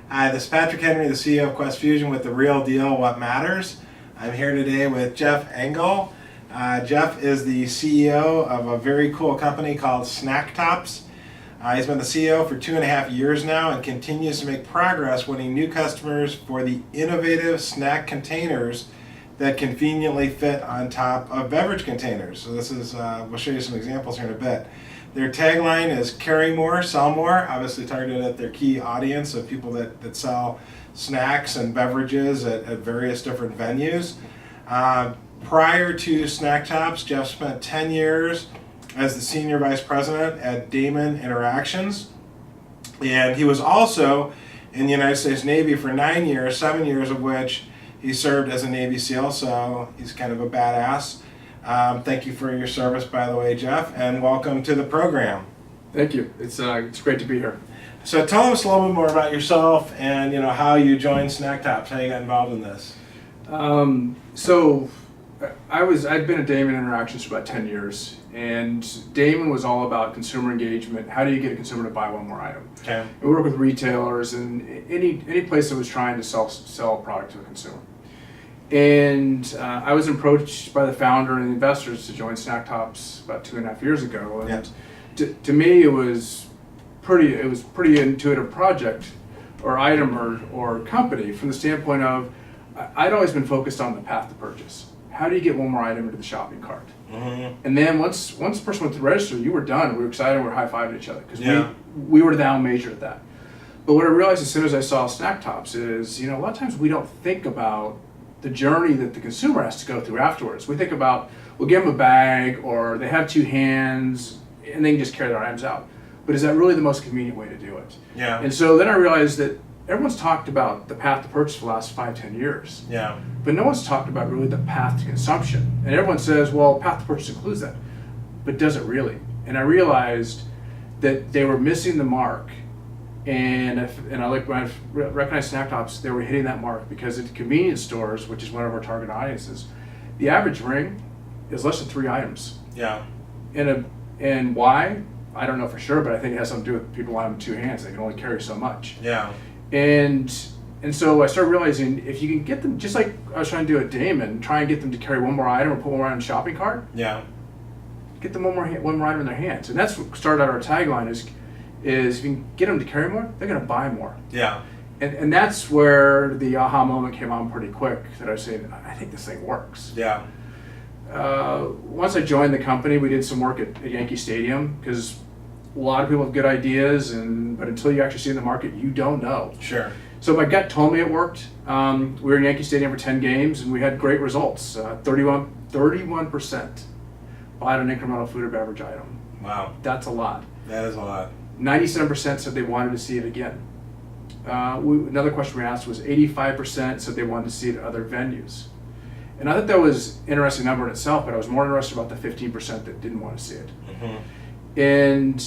Hi, this is Patrick Henry, the CEO of QuestFusion with The Real Deal, What Matters. I'm here today with Jeff Engel. Jeff is the CEO of a very cool company called Snacktops. He's been the CEO for 2.5 years now and continues to make progress winning new customers for the innovative snack containers that conveniently fit on top of beverage containers. So this is, we'll show you some examples here in a bit. Their tagline is carry more, sell more, obviously targeted at their key audience of people that sell snacks and beverages at various different venues. Prior to Snacktops, Jeff spent 10 years as the Senior Vice President at Daymon Interactions. And he was also in the United States Navy for 9 years, 7 years of which he served as a Navy SEAL, so he's kind of a badass. Thank you for your service, by the way, Jeff, and welcome to the program. Thank you. It's great to be here. So tell us a little bit more about yourself and how you joined Snacktops, how you got involved in this. So I'd been at Daymon Interactions for about 10 years, and Daymon was all about consumer engagement. How do you get a consumer to buy one more item? Okay. And we work with retailers and any place that was trying to sell a product to a consumer. And I was approached by the founder and the investors to join Snacktops about 2.5 years ago. And to me, it was pretty intuitive project or item or company from the standpoint of I'd always been focused on the path to purchase. How do you get one more item into the shopping cart? Mm-hmm. And then once the person went to the register, you were done. We were excited. We were high-fiving each other because we were down major at that. But what I realized as soon as I saw Snacktops is, a lot of times we don't think about the journey that the consumer has to go through afterwards. We think about, we'll give them a bag or they have 2 hands and they can just carry their items out. But is that really the most convenient way to do it? Yeah. And so then I realized that everyone's talked about the path to purchase for the last 5-10 years. Yeah. But no one's talked about really the path to consumption. And everyone says, well, path to purchase includes that. But does it really? And I realized that they were missing the mark. And when I recognized Snacktops, they were hitting that mark because at convenience stores, which is one of our target audiences, the average ring is less than 3 items. Yeah. And why? I don't know for sure, but I think it has something to do with people having 2 hands. They can only carry so much. Yeah. And so I started realizing if you can get them, just like I was trying to do at Daymon, try and get them to carry one more item or put one more item in the shopping cart. Yeah. Get them one more item in their hands. And that's what started out our tagline is if you can get them to carry more, they're going to buy more. Yeah. And that's where the aha moment came on pretty quick that I was saying, I think this thing works. Yeah. Once I joined the company, we did some work at Yankee Stadium because a lot of people have good ideas, but until you actually see it in the market, you don't know. Sure. So my gut told me it worked. We were in Yankee Stadium for 10 games, and we had great results. 31% bought an incremental food or beverage item. Wow. That's a lot. That is a lot. 97% said they wanted to see it again. Another question we asked was 85% said they wanted to see it at other venues. And I thought that was an interesting number in itself, but I was more interested about the 15% that didn't want to see it. Mm-hmm. And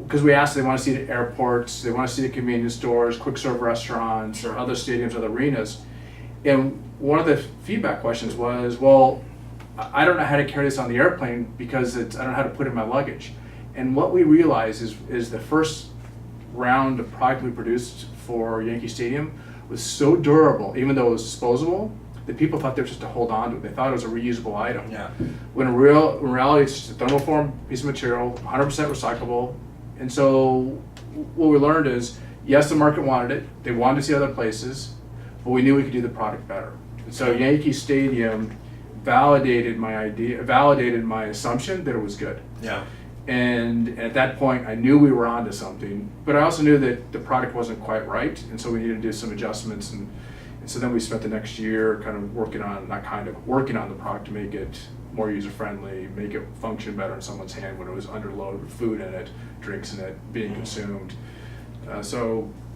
because we asked, they want to see it at airports, they want to see it at convenience stores, quick serve restaurants, or other stadiums, other arenas. And one of the feedback questions was, well, I don't know how to carry this on the airplane because I don't know how to put it in my luggage. And what we realized is the first round of product we produced for Yankee Stadium was so durable, even though it was disposable, that people thought they were just to hold on to it. They thought it was a reusable item. Yeah. When in reality, it's just a thermoform piece of material, 100% recyclable. And so what we learned is, yes, the market wanted it. They wanted to see other places, but we knew we could do the product better. And so Yankee Stadium validated my assumption that it was good. Yeah. And at that point, I knew we were onto something, but I also knew that the product wasn't quite right, and so we needed to do some adjustments. And so then we spent the next year working on the product to make it more user-friendly, make it function better in someone's hand when it was underloaded with food in it, drinks in it, being consumed.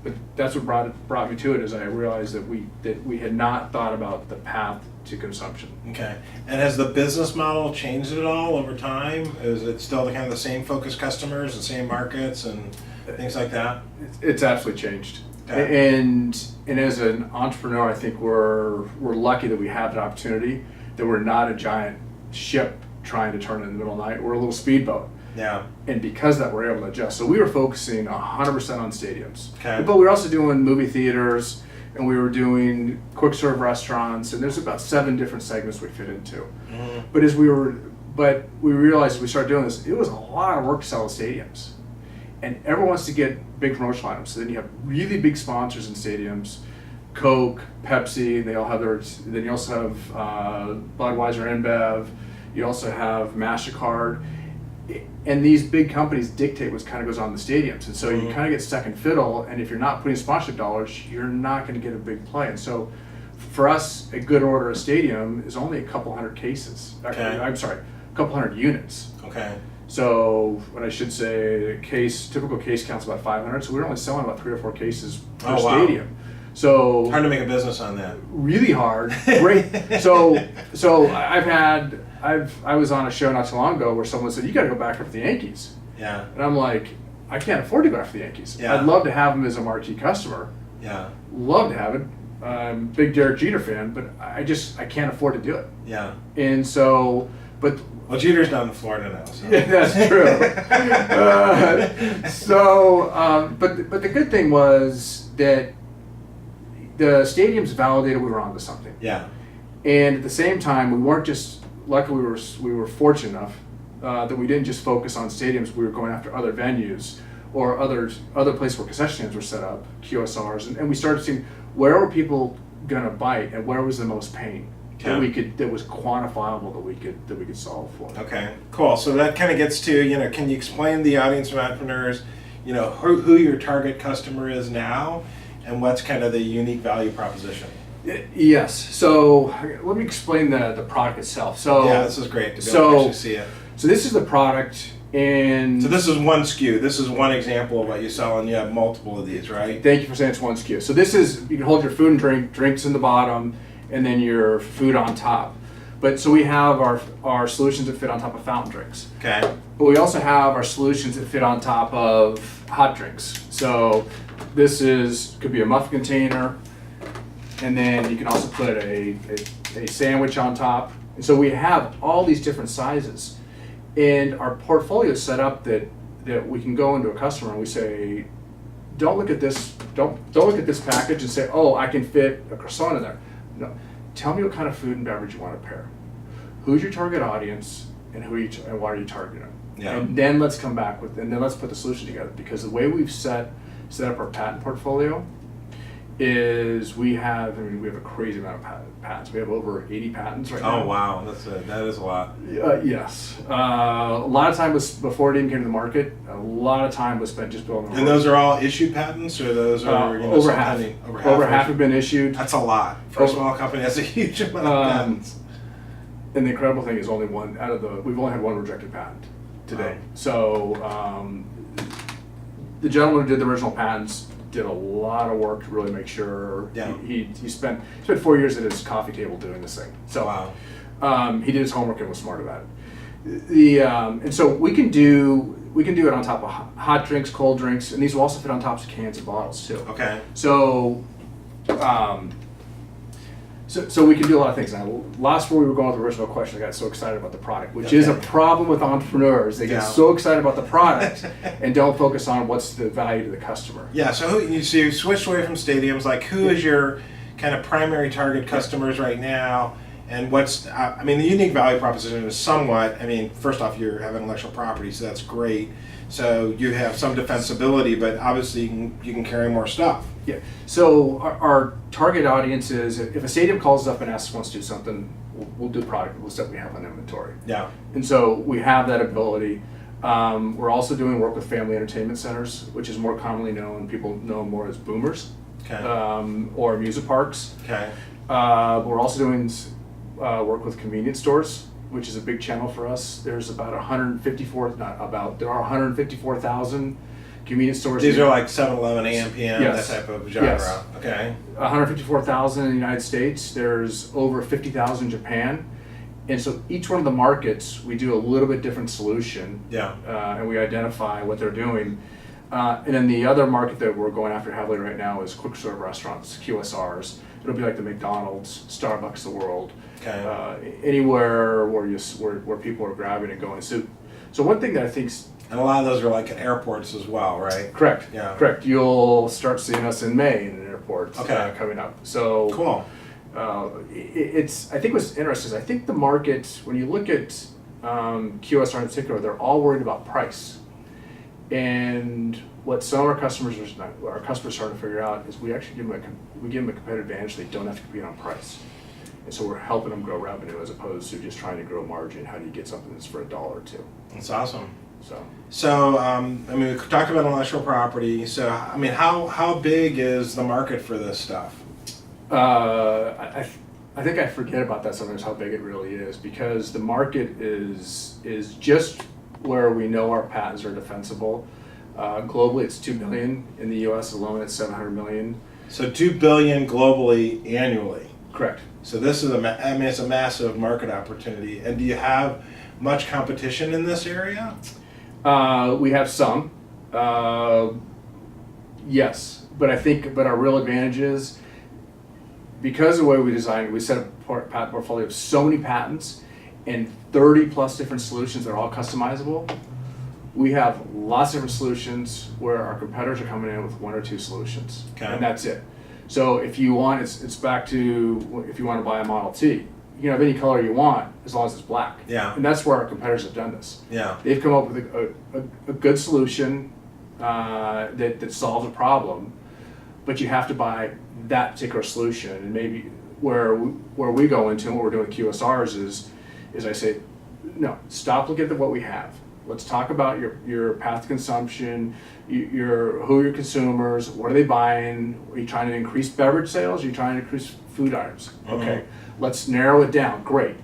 But that's what brought me to it, is I realized that we had not thought about the path to consumption. Okay. And has the business model changed at all over time? Is it still the same focused customers, the same markets and things like that? It's absolutely changed. Okay. And as an entrepreneur, I think we're lucky that we have that opportunity, that we're not a giant ship trying to turn in the middle of the night. We're a little speedboat. Yeah. And because of that, we're able to adjust. So we were focusing 100% on stadiums. Okay. But we were also doing movie theaters, and we were doing quick serve restaurants, and there's about 7 different segments we fit into. Mm-hmm. But we realized as we started doing this, it was a lot of work to sell at stadiums. And everyone wants to get big promotional items. So then you have really big sponsors in stadiums, Coke, Pepsi, they all have their, then you also have Budweiser, InBev, you also have MasterCard. And these big companies dictate what kind of goes on in the stadiums. And so you kind of get second fiddle, and if you're not putting sponsorship dollars, you're not going to get a big play. And so for us, a good order at a stadium is only a couple hundred cases. Okay. I'm sorry, a couple hundred units. Okay. So what I should say, typical case count's about 500, so we're only selling about 3 or 4 cases per stadium. So hard to make a business on that. Really hard. Great. So I was on a show not too long ago where someone said, you got to go back after the Yankees. Yeah. And I'm like, I can't afford to go after the Yankees. Yeah. I'd love to have them as a marquee customer. Yeah. Love to have it. I'm a big Derek Jeter fan, but I can't afford to do it. Yeah. And so, but well, Jeter's down in Florida now. So. Yeah, that's true. But the good thing was that the stadiums validated we were onto something. Yeah. And at the same time, we weren't just, luckily we were fortunate enough that we didn't just focus on stadiums, we were going after other venues or other places where concession stands were set up, QSRs, and we started seeing where were people gonna bite and where was the most pain that was quantifiable that we could solve for. Okay, cool. So that kind of gets to, can you explain the audience of entrepreneurs, who your target customer is now and what's kind of the unique value proposition? Yes. So let me explain the product itself. So yeah, this is great to be able to actually see it. So this is the product, and so this is one SKU. This is one example of what you sell, and you have multiple of these, right? Thank you for saying it's one SKU. So this is, you can hold your food and drinks in the bottom, and then your food on top. But so we have our solutions that fit on top of fountain drinks. Okay. But we also have our solutions that fit on top of hot drinks. So this could be a muffin container, and then you can also put a sandwich on top. And so we have all these different sizes. And our portfolio is set up that we can go into a customer and we say, don't look at this package and say, oh, I can fit a croissant in there. No, tell me what kind of food and beverage you want to pair. Who's your target audience and and why are you targeting them? Yeah. And then let's come back and then let's put the solution together, because the way we've set up our patent portfolio is we have a crazy amount of patents. We have over 80 patents right now. Oh wow, that is a lot. Yes. A lot of time was, before it even came to the market, a lot of time was spent just building. And those are all issued patents, or those are over half. Over half have been issued. That's a lot. For a small company, that's a huge amount of patents. And the incredible thing is we've only had one rejected patent today. Wow. So the gentleman who did the original patents did a lot of work to really make sure. Yeah. He spent 4 years at his coffee table doing this thing. So wow. He did his homework and was smart about it. And so we can do it on top of hot drinks, cold drinks, and these will also fit on top of cans and bottles too. Okay. So so we can do a lot of things. Now, last where we were going with the original question, I got so excited about the product, which is a problem with entrepreneurs. They get so excited about the product and don't focus on what's the value to the customer. Yeah, so you switched away from stadiums. Like, who is your kind of primary target customers right now? And the unique value proposition is somewhat, first off, you have intellectual property, so that's great. So you have some defensibility, but obviously you can carry more stuff. Yeah. So our target audience is, if a stadium calls us up and asks us to do something, we'll do product with stuff we have on inventory. Yeah. And so we have that ability. We're also doing work with family entertainment centers, which is more commonly known. People know more as boomers, okay. Or amusement parks. Okay. We're also doing work with convenience stores, which is a big channel for us. There's about 154,000 convenience stores. These are like 7-Eleven, AM, PM, Yes. that type of genre. Yes. Okay. 154,000 in the United States. There's over 50,000 in Japan. And so each one of the markets, we do a little bit different solution. Yeah. And we identify what they're doing. And then the other market that we're going after heavily right now is quick serve restaurants, QSRs. It'll be like the McDonald's, Starbucks of the world. Okay. Anywhere where people are grabbing and going. So So one thing that I think's And a lot of those are like at airports as well, right? correct. Yeah. Correct. You'll start seeing us in May in airports coming up. So Cool. I think what's interesting is I think the market, when you look at QSR in particular, they're all worried about price. And what some of our customers are starting to figure out is we actually give them a competitive advantage. They don't have to compete on price. And so we're helping them grow revenue as opposed to just trying to grow margin. How do you get something that's for $1 or $2? That's awesome. So, I mean, we talked about intellectual property. So, I mean, how big is the market for this stuff? I think I forget about that sometimes, how big it really is, because the market is just where we know our patents are defensible. Globally, it's 2 billion. In the U.S. alone, it's 700 million. So 2 billion globally annually. Correct. So this is it's a massive market opportunity. And do you have much competition in this area? We have some, yes, but our real advantage is because of the way we designed it, we set a patent portfolio of so many patents and 30 plus different solutions that are all customizable. We have lots of different solutions where our competitors are coming in with 1 or 2 solutions, and that's it. So if you want, it's back to if you want to buy a Model T. You can have any color you want as long as it's black. Yeah. And that's where our competitors have done this. Yeah. They've come up with a good solution that solves a problem, but you have to buy that particular solution. And maybe where we go into and what we're doing with QSRs is I say, no, stop looking at what we have. Let's talk about your path to consumption, who are your consumers, what are they buying? Are you trying to increase beverage sales? Are you trying to increase food items? Mm-hmm. Okay, let's narrow it down. Great.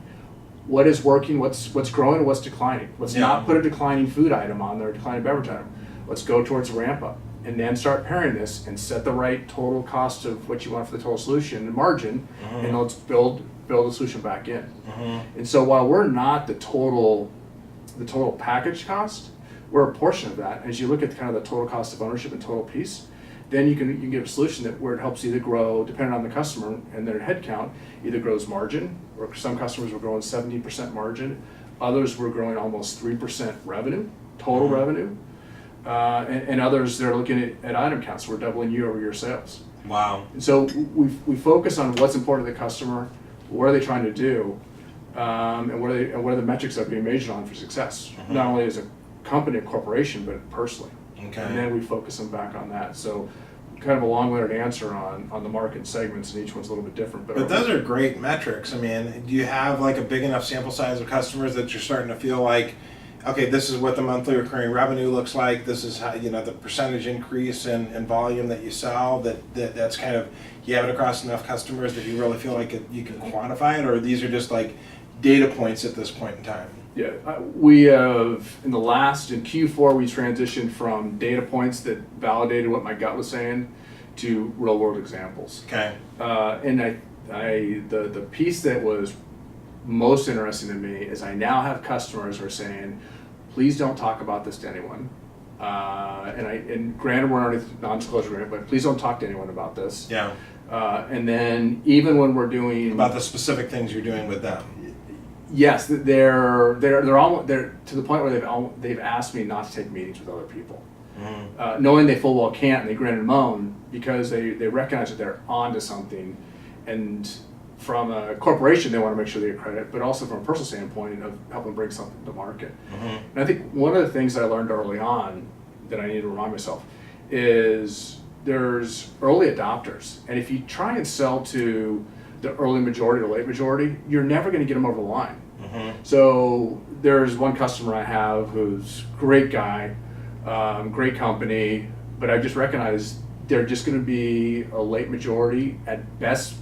What is working? What's growing? What's declining? Let's not put a declining food item on there, a declining beverage item. Let's go towards ramp up and then start pairing this and set the right total cost of what you want for the total solution and margin, and let's build the solution back in. And so while we're not the total package cost, we're a portion of that. As you look at kind of the total cost of ownership and total piece, then you can get a solution where it helps either grow, depending on the customer and their headcount, either grows margin, or some customers were growing 70% margin, others were growing almost 3% revenue, total revenue, and others they're looking at item counts. We're doubling year-over-year sales. Wow. And so we focus on what's important to the customer, what are they trying to do, and what are the metrics that are being measured on for success, not only as a company, a corporation, but personally. Okay. And then we focus them back on that. So kind of a long-winded answer on the market segments, and each one's a little bit different. But those are great metrics. I mean, do you have like a big enough sample size of customers that you're starting to feel like, okay, this is what the monthly recurring revenue looks like, this is how, the percentage increase in volume that you sell, that's kind of, you have it across enough customers that you really feel like you can quantify it, or these are just like data points at this point in time? Yeah, we have, in Q4, we transitioned from data points that validated what my gut was saying to real world examples. Okay. And the piece that was most interesting to me is I now have customers who are saying, please don't talk about this to anyone. And granted, we're under non-disclosure agreement, but please don't talk to anyone about this. Yeah. And then even when we're doing about the specific things you're doing with them. Yes, they're to the point where they've asked me not to take meetings with other people, knowing they full well can't, and they grin and moan because they recognize that they're onto something, and from a corporation they want to make sure they get credit, but also from a personal standpoint of helping bring something to market. And I think one of the things that I learned early on that I need to remind myself is there's early adopters, and if you try and sell to the early majority or late majority, you're never going to get them over the line. So there's one customer I have who's a great guy, great company, but I just recognized they're just going to be a late majority at best.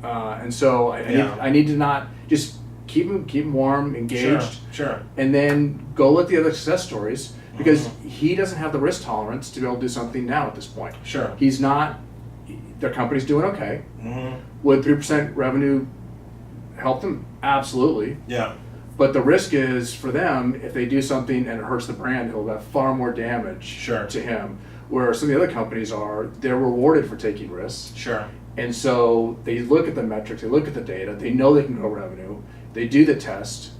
And so I need to not just keep them warm, engaged, sure, and then go with the other success stories, because he doesn't have the risk tolerance to be able to do something now at this point. Sure. He's not. Their company's doing okay. Would 3% revenue help them? Absolutely. Yeah. But the risk is for them, if they do something and it hurts the brand, he'll have far more damage to him. Where some of the other companies they're rewarded for taking risks. Sure. And so they look at the metrics, they look at the data, they know they can grow revenue, they do the test,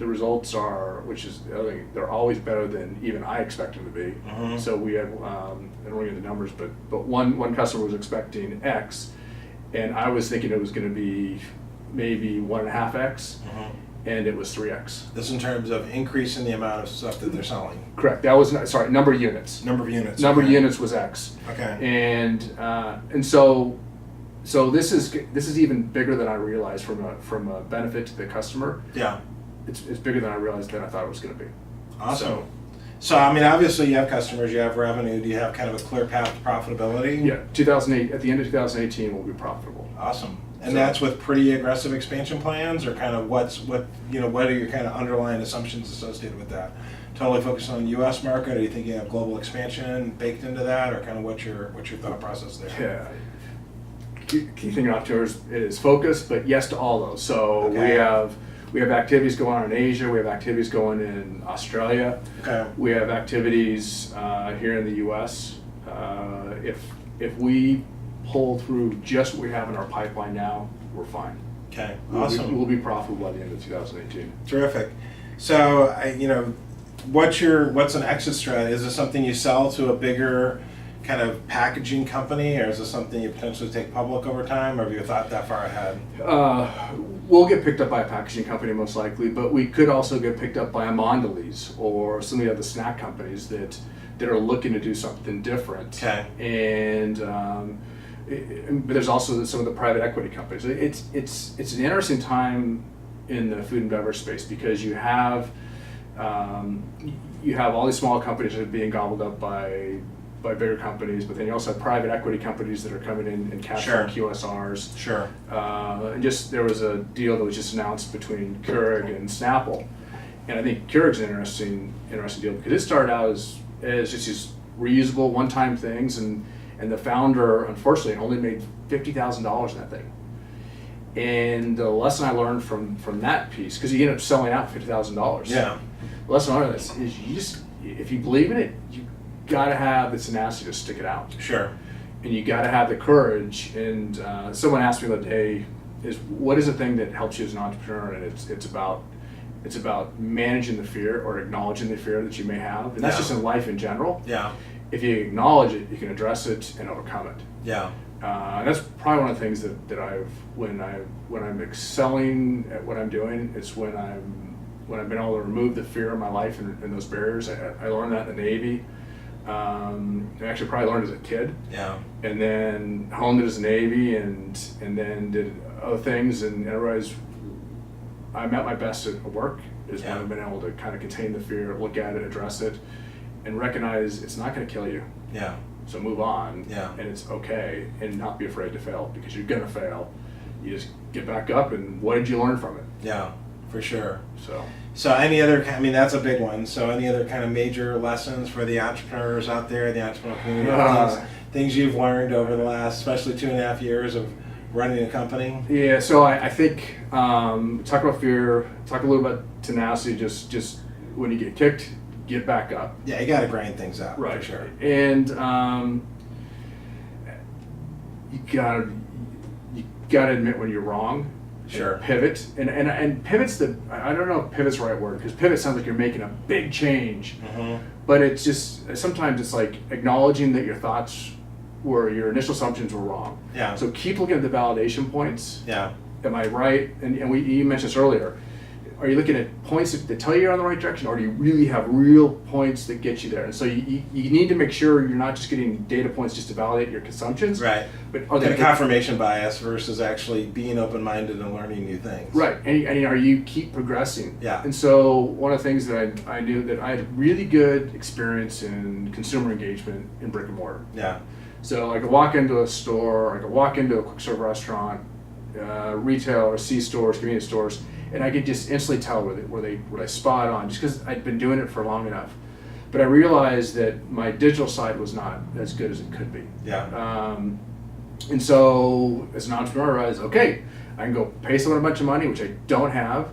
the results are, which is the other thing, they're always better than even I expect them to be. So we had, I don't want to get the numbers, but one customer was expecting X, and I was thinking it was going to be maybe 1.5X, and it was 3X. This in terms of increasing the amount of stuff that they're selling. Correct. That was sorry. Number of units. Number of units. Number of units was X. Okay. And so this is even bigger than I realized from a benefit to the customer. Yeah. It's bigger than I realized than I thought it was going to be. Awesome. So I mean, obviously you have customers, you have revenue. Do you have kind of a clear path to profitability? Yeah. 2008 at the end of 2018 we'll be profitable. Awesome. And that's with pretty aggressive expansion plans, or kind of what are your kind of underlying assumptions associated with that? Totally focused on the U.S. market, or do you think you have global expansion baked into that, or kind of what's your thought process there? Yeah. Key thing off to is focus, but yes to all those. So Okay. we have activities going on in Asia. We have activities going in Australia. Okay. We have activities here in the U.S. If we pull through just what we have in our pipeline now, we're fine. Okay. Awesome. We'll be profitable by the end of 2018. Terrific. So what's an exit strategy? Is this something you sell to a bigger kind of packaging company, or is this something you potentially take public over time, or have you thought that far ahead? We'll get picked up by a packaging company most likely, but we could also get picked up by a Mondelez or some of the other snack companies that are looking to do something different. Okay. But there's also some of the private equity companies. It's an interesting time in the food and beverage space because you have all these small companies that are being gobbled up by bigger companies, but then you also have private equity companies that are coming in and capturing QSRs. Sure. And there was a deal that was just announced between Keurig and Snapple, and I think Keurig's an interesting deal because it started out as just these reusable one-time things, and the founder unfortunately only made $50,000 in that thing. And the lesson I learned from that piece, because he ended up selling out $50,000. Yeah. The lesson I learned is if you believe in it, you gotta have the tenacity to stick it out. Sure. And you gotta have the courage. And someone asked me the other day, what is the thing that helps you as an entrepreneur? And it's about managing the fear or acknowledging the fear that you may have. And that's just in life in general. Yeah. If you acknowledge it, you can address it and overcome it. Yeah. And that's probably one of the things that when I'm excelling at what I'm doing, it's when I've been able to remove the fear of my life and those barriers. I learned that in the Navy. I actually probably learned as a kid. Yeah. And then honed it as a Navy, and then did other things, and I realized I'm at my best at work is when I've been able to kind of contain the fear, look at it, address it, and recognize it's not going to kill you. Yeah. So move on. Yeah. And it's okay, and not be afraid to fail, because you're going to fail. You just get back up, and what did you learn from it? Yeah, for sure. So any other, that's a big one. So any other kind of major lessons for the entrepreneurs out there, the entrepreneur community, things you've learned over the last, especially 2.5 years of running a company? Yeah, so I think talk about fear, talk a little about tenacity, just when you get kicked, get back up. Yeah, you got to grind things out, right? For sure. And you gotta admit when you're wrong. Sure. Pivot, and pivot's I don't know if pivot's the right word, because pivot sounds like you're making a big change, but it's just sometimes it's like acknowledging that your thoughts your initial assumptions were wrong. Yeah. So keep looking at the validation points. Yeah. Am I right? And you mentioned this earlier. Are you looking at points that tell you you're on the right direction, or do you really have real points that get you there? And so you need to make sure you're not just getting data points just to validate your assumptions. Right. But are the confirmation bias versus actually being open-minded and learning new things. Right. And are you keep progressing? Yeah. And so one of the things that I knew that I had really good experience in consumer engagement in brick and mortar. Yeah. So I could walk into a store, I could walk into a quick serve restaurant, retail or C stores, convenience stores, and I could just instantly tell were they spot on, just because I'd been doing it for long enough. But I realized that my digital side was not as good as it could be. Yeah. And so as an entrepreneur, I realized, okay, I can go pay someone a bunch of money, which I don't have,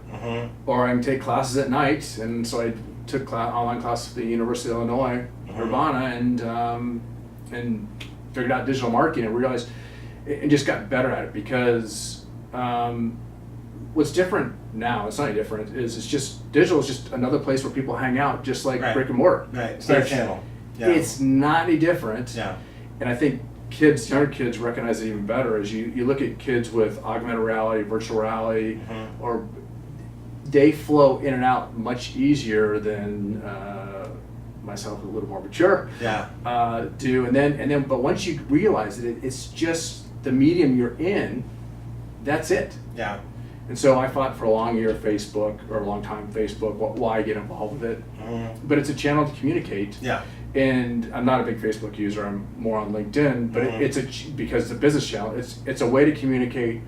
or I can take classes at night. And so I took online classes at the University of Illinois, Urbana, and figured out digital marketing and realized and just got better at it, because what's different now, it's not any different, is it's just, digital is just another place where people hang out, just like Right. brick and mortar. Right. It's their channel. Yeah. It's not any different. Yeah. And I think kids, younger kids recognize it even better as you look at kids with augmented reality, virtual reality, or they flow in and out much easier than myself, a little more mature, do. And then, but once you realize that it's just the medium you're in, that's it. Yeah. And so I fought for a long time Facebook, why get involved with it? But it's a channel to communicate. Yeah. And I'm not a big Facebook user. I'm more on LinkedIn. But because it's a business channel. It's a way to communicate,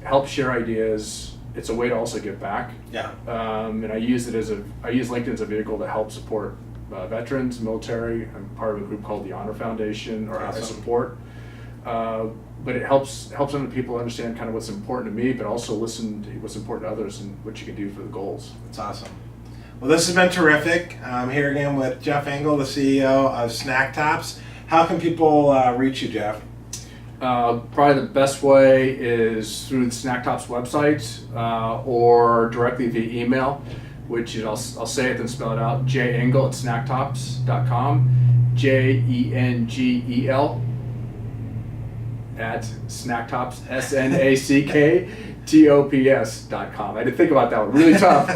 help share ideas. It's a way to also give back. Yeah. And I use LinkedIn as a vehicle to help support veterans, military. I'm part of a group called the Honor Foundation, or I support. But it helps other people understand kind of what's important to me, but also listen to what's important to others and what you can do for the goals. That's awesome. Well, this has been terrific. I'm here again with Jeff Engel, the CEO of Snacktops. How can people reach you, Jeff? Probably the best way is through the Snacktops website or directly via email, which is, I'll say it then spell it out, jengel@snacktops.com, JENGEL at Snacktops, SNACKTOPS.com. I had to think about that one. Really tough.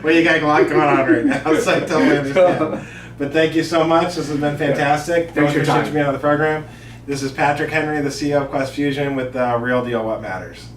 Well, you got a lot going on right now, so I totally understand. But thank you so much. This has been fantastic. Thanks for your time. Being on the program. This is Patrick Henry, the CEO of QuestFusion, with The Real Deal What Matters.